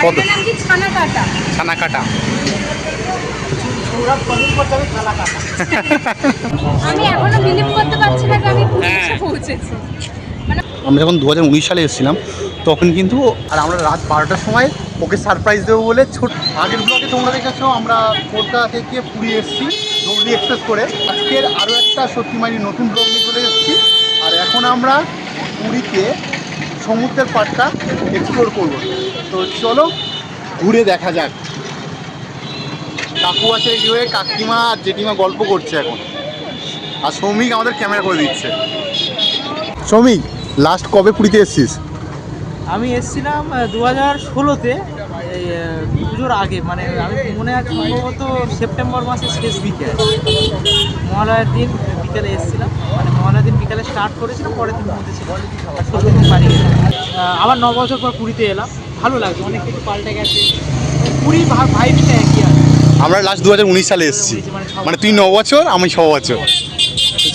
কত? ছানা কাটা। আমি এখনো বিলিভ করতে পারছি না যে আমি পুরীতে পৌঁছেছি। আমরা যখন 2019 সালে এসেছিলাম তখন কিন্তু, আর আমরা রাত 12টার সময় ওকে সারপ্রাইজ দেবো বলে আগের ব্লগে তোমরা দেখেছো আমরা কলকাতা থেকে পুরী এসেছি দৌড়ি এক্সপ্রেস করে। আজকের আরও একটা সত্যি মানে নতুন ব্লগ নিয়ে চলে এসেছি। আর এখন আমরা পুরীতে সমুদ্রের পাড়টা এক্সপ্লোর করবো। তো চলো ঘুরে দেখা যাক। কাকু আছে এগিয়ে, কাকিমা আর জেঠিমা গল্প করছে এখন, আর সৌমিক আমাদের ক্যামেরা করে দিচ্ছে। সৌমিক, লাস্ট কবে পুরীতে এসেছিস? আমি এসেছিলাম 2016-তে, এই পুজোর আগে, মানে আমি মনে আছে সম্ভবত সেপ্টেম্বর মাসের শেষ বিকেল, মহালয়ার দিন বিকেলে এসেছিলাম। মানে মহালয়ার দিন বিকেলে স্টার্ট করেছিলাম, পরের দিন পৌঁছেছিলাম, আর 16 দিন বাড়ি গেলাম। আবার 9 বছর পর পুরীতে এলাম, ভালো লাগছে, অনেক কিছু পাল্টে গেছে। পুরী ভাইবটা একই আছে। আমরা লাস্ট 2019 সালে এসেছি, মানে তুই 9 বছর আমি 6 বছর।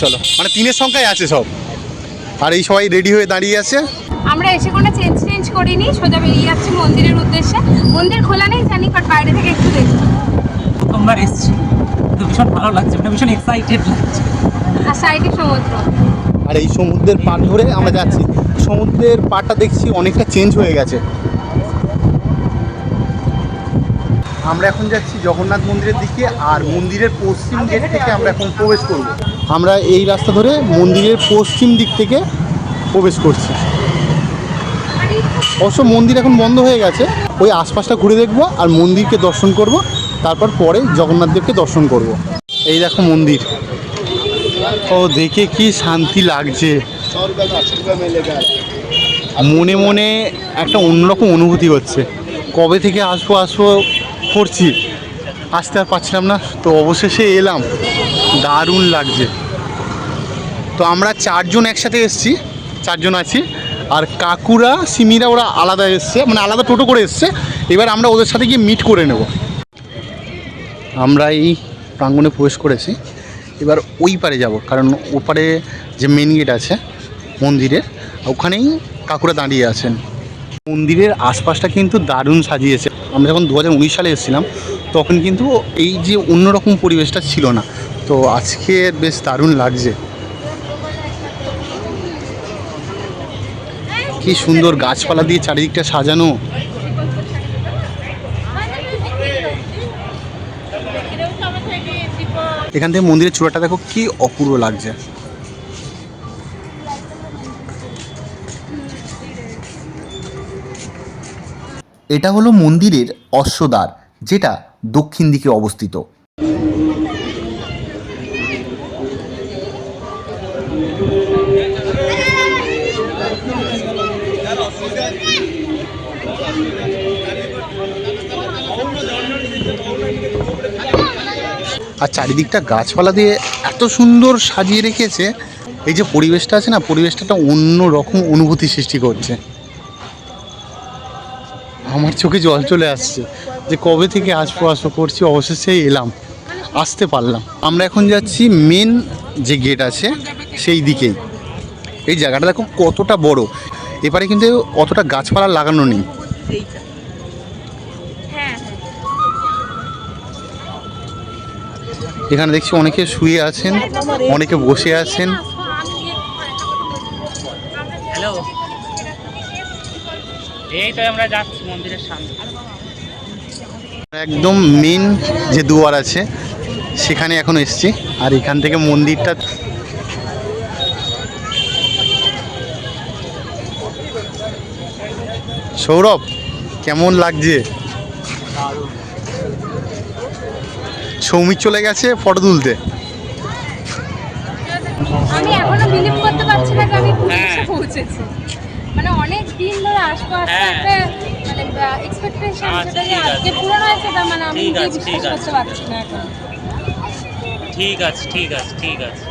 চলো, মানে 3-এর সংখ্যায় আছে সব। আর এই সবাই রেডি হয়ে দাঁড়িয়ে আছে। আমরা এসে কোনো চেঞ্জ করিনি, সোজা বেরিয়ে যাচ্ছি মন্দিরের উদ্দেশ্যে। মন্দির খোলা নেই জানি, বাট বাইরে থেকে একটু দেখি। প্রথমবার এসেছি তো ভীষণ ভালো লাগছে, মানে ভীষণ এক্সাইটেড লাগছে। আর সাইডে সমুদ্র, আর এই সমুদ্রের পাড় ধরে আমরা যাচ্ছি। সমুদ্রের পাড়টা দেখছি অনেকটা চেঞ্জ হয়ে গেছে। আমরা এখন যাচ্ছি জগন্নাথ মন্দিরের দিকে, আর মন্দিরের পশ্চিম গেট থেকে আমরা এখন প্রবেশ করব। আমরা এই রাস্তা ধরে মন্দিরের পশ্চিম দিক থেকে প্রবেশ করছি। অবশ্য মন্দির এখন বন্ধ হয়ে গেছে, ওই আশপাশটা ঘুরে দেখবো আর মন্দিরকে দর্শন করব, তারপর পরে জগন্নাথ দেবকে দর্শন করব। এই দেখো মন্দির, ও দেখে কি শান্তি লাগছে। মনে মনে একটা অন্যরকম অনুভূতি হচ্ছে। কবে থেকে আসবো করছি, আসতে আর পারছিলাম না, তো অবশেষে এলাম। দারুণ লাগছে। তো আমরা 4 জন একসাথে এসেছি, 4 জন আছি। আর কাকুরা সিমিরা ওরা আলাদা এসছে, মানে আলাদা টোটো করে এসছে। এবার আমরা ওদের সাথে গিয়ে মিট করে নেব। আমরা এই প্রাঙ্গণে প্রবেশ করেছি, এবার ওই পারে যাব, কারণ ওপারে যে মেন গেট আছে মন্দিরের, ওখানেই কাকুরা দাঁড়িয়ে আছেন। মন্দিরের আশপাশটা কিন্তু দারুণ সাজিয়েছে। আমরা যখন 2019 সালে এসেছিলাম তখন কিন্তু এই যে অন্যরকম পরিবেশটা ছিল না, তো আজকে বেশ দারুণ লাগছে। কি সুন্দর গাছপালা দিয়ে চারিদিকটা সাজানো। এখান থেকে মন্দিরের চূড়াটা দেখো কি অপূর্ব লাগছে। এটা হলো মন্দিরের অশ্বদ্বার, যেটা দক্ষিণ দিকে অবস্থিত। আর চারিদিকটা গাছপালা দিয়ে এত সুন্দর সাজিয়ে রেখেছে। এই যে পরিবেশটা আছে না, পরিবেশটা একটা অন্য রকম অনুভূতি সৃষ্টি করছে। আমার চোখে জল চলে আসছে যে কবে থেকে আসবো করছি, অবশেষে এলাম, আসতে পারলাম। আমরা এখন যাচ্ছি মেন যে গেট আছে সেই দিকেই। এই জায়গাটা দেখো কতটা বড়, এবারে কিন্তু অতটা গাছপালা লাগানো নেই। এখানে দেখছি অনেকে শুয়ে আছেন, অনেকে বসে আছেন। হ্যালো, এই তো আমরা যাচ্ছি মন্দিরের সামনে। একদম মেন যে দুয়ার আছে সেখানে এখন এসছি। আর এখান থেকে মন্দিরটা সৌরভ কেমন লাগছে? সৌমিক চলে গেছে ফটো তুলতে। আমি এখনো বিলিভ করতে পারছি না যে আমি পুরীতে পৌঁছেছি। মানে অনেক দিন ধরে আসবো আসতে, মানে এক্সপেকটেশন সেটা যে আজকে পূরণ হয়েছে, তার মানে আমি বিশ্বাস করতে পারছি না এখন। ঠিক আছে, ঠিক আছে, ঠিক আছে।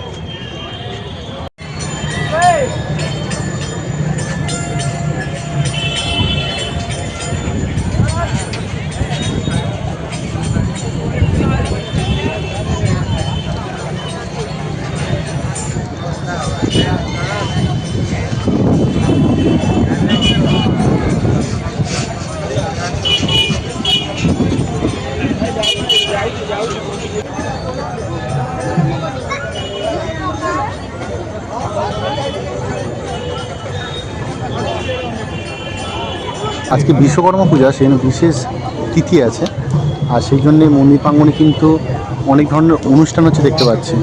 আজকে বিশ্বকর্মা পূজা, সেখানে বিশেষ তিথি আছে, আর সেই জন্যে মন্দির প্রাঙ্গণে কিন্তু অনেক ধরনের অনুষ্ঠান হচ্ছে দেখতে পাচ্ছি।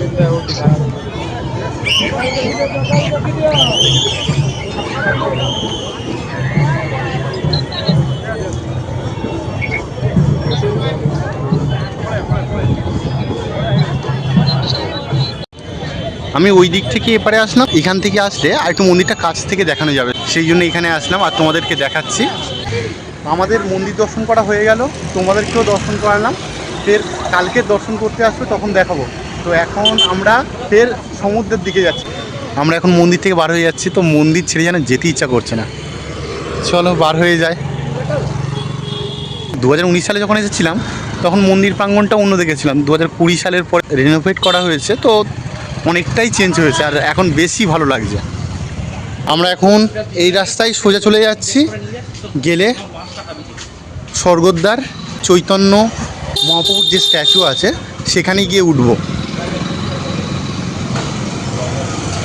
আমি ওই দিক থেকে এপারে আসলাম, এখান থেকে আসলে আর একটু মন্দিরটা কাছ থেকে দেখানো যাবে, সেই জন্য এখানে আসলাম আর তোমাদেরকে দেখাচ্ছি। আমাদের মন্দির দর্শন করা হয়ে গেল, তোমাদেরকেও দর্শন করালাম, ফের কালকে দর্শন করতে আসবে তখন দেখাবো। তো এখন আমরা ফের সমুদ্রের দিকে যাচ্ছি। আমরা এখন মন্দির থেকে বার হয়ে যাচ্ছি, তো মন্দির ছেড়ে যেন যেতে ইচ্ছা করছে না। চলো বার হয়ে যায়। 2019 সালে যখন এসেছিলাম তখন মন্দির প্রাঙ্গণটা অন্য দেখেছিলাম, 2020 সালের পর রেনোভেট করা হয়েছে, তো অনেকটাই চেঞ্জ হয়েছে আর এখন বেশি ভালো লাগছে। আমরা এখন এই রাস্তায় সোজা চলে যাচ্ছি, গেলে স্বর্গদ্বার চৈতন্য মহাপ্রভুর যে স্ট্যাচু আছে সেখানে গিয়ে উঠবো।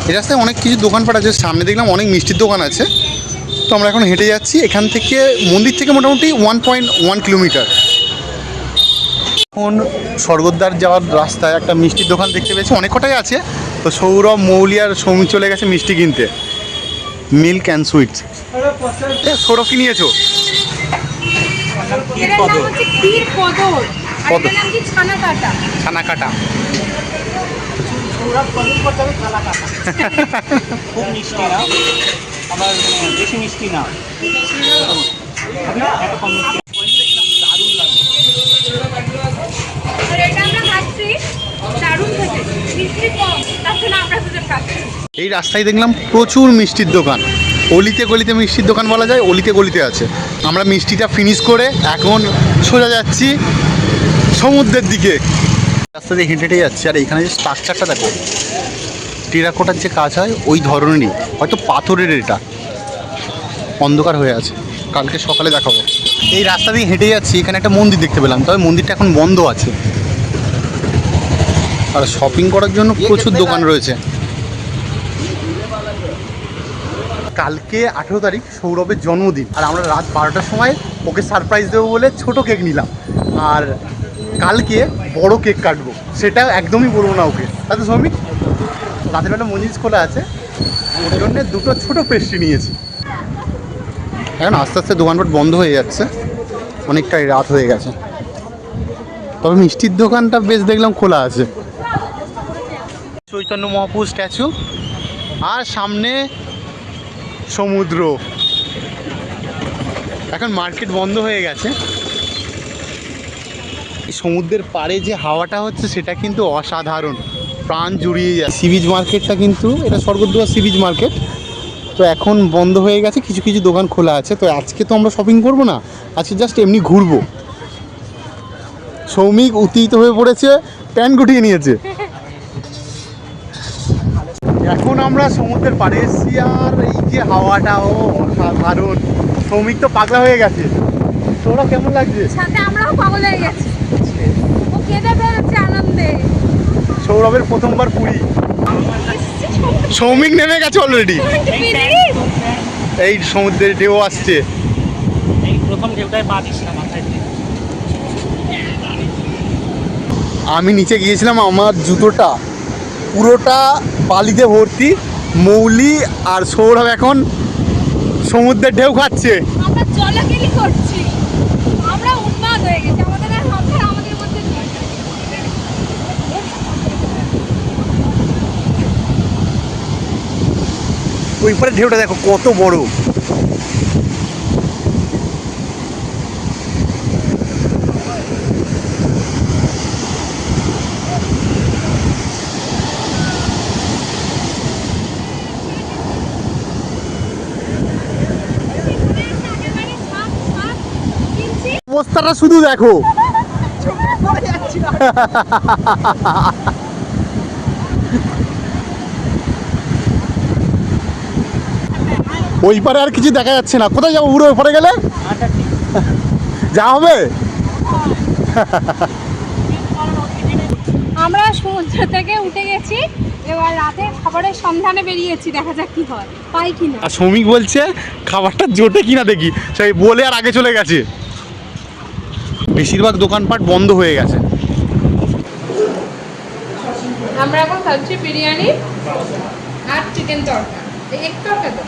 এই রাস্তায় অনেক কিছু দোকানপাট আছে, সামনে দেখলাম অনেক মিষ্টির দোকান আছে। তো আমরা এখন হেঁটে যাচ্ছি, এখান থেকে মন্দির থেকে মোটামুটি 1.1 কিলোমিটার। এখন স্বর্গদ্বার যাওয়ার রাস্তায় একটা মিষ্টির দোকান দেখতে পেয়েছি, অনেক কটাই আছে। তো সৌরভ, মৌলি আর সৌমি চলে গেছে মিষ্টি কিনতে, মিল্ক অ্যান্ড সুইটস। সৌরভ কি নিয়েছো? ছানা কাটা। খুব মিষ্টি না, আবার বেশি মিষ্টি না, দারুণ লাগে। এই রাস্তায় দেখলাম প্রচুর মিষ্টির দোকান, অলিতে গলিতে মিষ্টির দোকান বলা যায়, অলিতে গলিতে আছে। আমরা মিষ্টিটা ফিনিশ করে এখন সোজা যাচ্ছি সমুদ্রের দিকে। রাস্তা দিয়ে হেঁটে হেঁটে যাচ্ছি, আর এখানে যে স্ট্রাকচারটা দেখো, টেরাকোটার যে কাজ হয় ওই ধরনেরই, হয়তো পাথরের, এটা অন্ধকার হয়ে আছে, কালকে সকালে দেখাবো। এই রাস্তা দিয়ে হেঁটে যাচ্ছি, এখানে একটা মন্দির দেখতে পেলাম, তবে মন্দিরটা এখন বন্ধ আছে। আর শপিং করার জন্য প্রচুর দোকান রয়েছে। কালকে 18 তারিখ সৌরভের জন্মদিন, আর আমরা রাত 12টার সময় ওকে সারপ্রাইজ দেবো বলে ছোট কেক নিলাম, আর কালকে বড় কেক কাটবো, সেটা একদমই বলবো না ওকে। তাতে শ্রমিক রাতের বেলা মঞ্জিস খোলা আছে, ওর জন্য দুটো ছোট পেস্ট্রি নিয়েছি। এখন আস্তে আস্তে দোকানপাট বন্ধ হয়ে যাচ্ছে, অনেকটাই রাত হয়ে গেছে, তবে মিষ্টির দোকানটা বেশ দেখলাম খোলা আছে। চৈতন্য মহাপ্রভু স্ট্যাচু আর সামনে সমুদ্র। এখন মার্কেট বন্ধ হয়ে গেছে। সমুদ্রের পাড়ে যে হাওয়াটা হচ্ছে সেটা কিন্তু অসাধারণ, প্রাণ জুড়িয়ে যায়। সি বিচ মার্কেটটা কিন্তু, এটা স্বর্গদ্বার সি বিচ মার্কেট, তো এখন বন্ধ হয়ে গেছে, কিছু কিছু দোকান খোলা আছে। তো আজকে তো আমরা শপিং করবো না, আজকে জাস্ট এমনি ঘুরবো। সৌমিক উত্তেজিত হয়ে পড়েছে, প্যান্ট গুটিয়ে নিয়েছে। এখন আমরা সমুদ্রের পাড়ে এসেছি, আর এই যে হাওয়াটা অসাধারণ। সৌমিক তো পাগলা হয়ে গেছে, তোরা কেমন লাগছে? সাথে আমরাও পাগল হয়ে গেছি, ও কেঁদে বেরোচ্ছে আনন্দে। সৌরভের প্রথমবার পুরী, সৌমিক নেমে গেছে অলরেডি। এই সমুদ্রের ঢেউ আসছে, এই প্রথম ঢেউটায় পা দিস না মাথায় দিয়ে। আমি নিচে গিয়েছিলাম, আমার জুতোটা পুরোটা বালিতে ভর্তি। মৌলি আর সৌরভ এখন সমুদ্রের ঢেউ খাচ্ছে। আমরা জলাকেলি করছি, আমরা উন্মাদ হয়ে গেছি, আমাদের আর মাথা আমাদের মধ্যে নেই। ওই পারে ঢেউটা দেখো কত বড়। অবস্থাটা শুধু দেখো, ওই পারে আর কিছু দেখা যাচ্ছে না। কোথায় যাবো পুরো ওই পারে গেলে? যা হবে। আমরা সমুদ্র থেকে উঠে গেছি, এবার রাতে খাবারের সন্ধানে বেরিয়েছি, দেখা যাক কি হয়, পাই কিনা। আর শ্রমিক বলছে খাবারটা জোটে কিনা দেখি, সেই বলে আর আগে চলে গেছে। বেশিরভাগ দোকানপাট বন্ধ হয়ে গেছে। আমরা এখন খাচ্ছি বিরিয়ানি আর চিকেন তড়কা, এক তড়কা তো।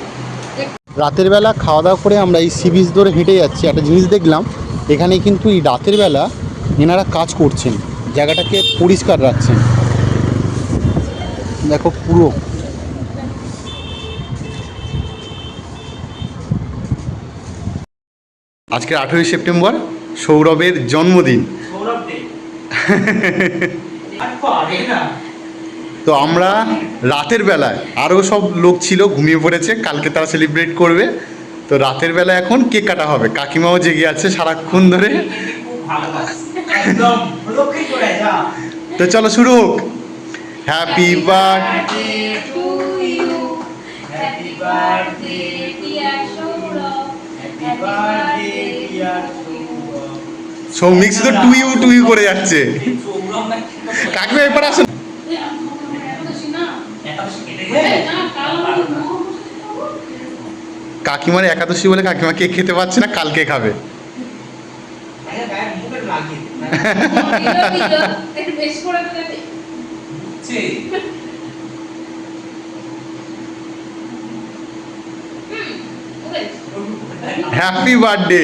রাতের বেলা খাওয়া দাওয়া করে আমরা এই সি বিচ ধরে হেঁটে যাচ্ছি। একটা জিনিস দেখলাম, এখানে কিন্তু এই রাতের বেলা এনারা কাজ করছেন, জায়গাটাকে পরিষ্কার রাখছেন। দেখো পুরো আজকে 18ই সেপ্টেম্বর, সৌরভের জন্মদিন। তো আমরা রাতের বেলায়, আরও সব লোক ছিল ঘুমিয়ে পড়েছে, কালকে তারা সেলিব্রেট করবে। তো রাতের বেলা এখন কেক কাটা হবে। কাকিমাও জেগে আছে সারাক্ষণ ধরে। তো চলো শুরু হোক। Happy birthday to you, happy birthday dear Sourav, happy birthday dear Sourav. Soumik শুধু টু ইউ করে যাচ্ছে। কাকিমা এরপর আসুন। কাকিমার একাদশী বলে কাকিমা কেক খেতে পারছে না, কালকে খাবে। Happy birthday.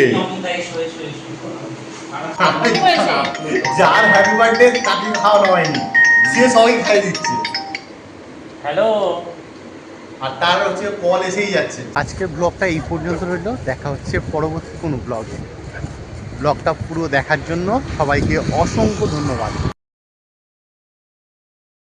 যার হ্যাপি বার্থডে তাকে খাওয়ানো হয়নি, সে সবাই খাই দিচ্ছে। হ্যালো। আর তার হচ্ছে কল এসেই যাচ্ছে। আজকের ব্লগটা এই পর্যন্ত রইল, দেখা হচ্ছে পরবর্তী কোনো ব্লগে। ব্লগটা পুরো দেখার জন্য সবাইকে অসংখ্য ধন্যবাদ।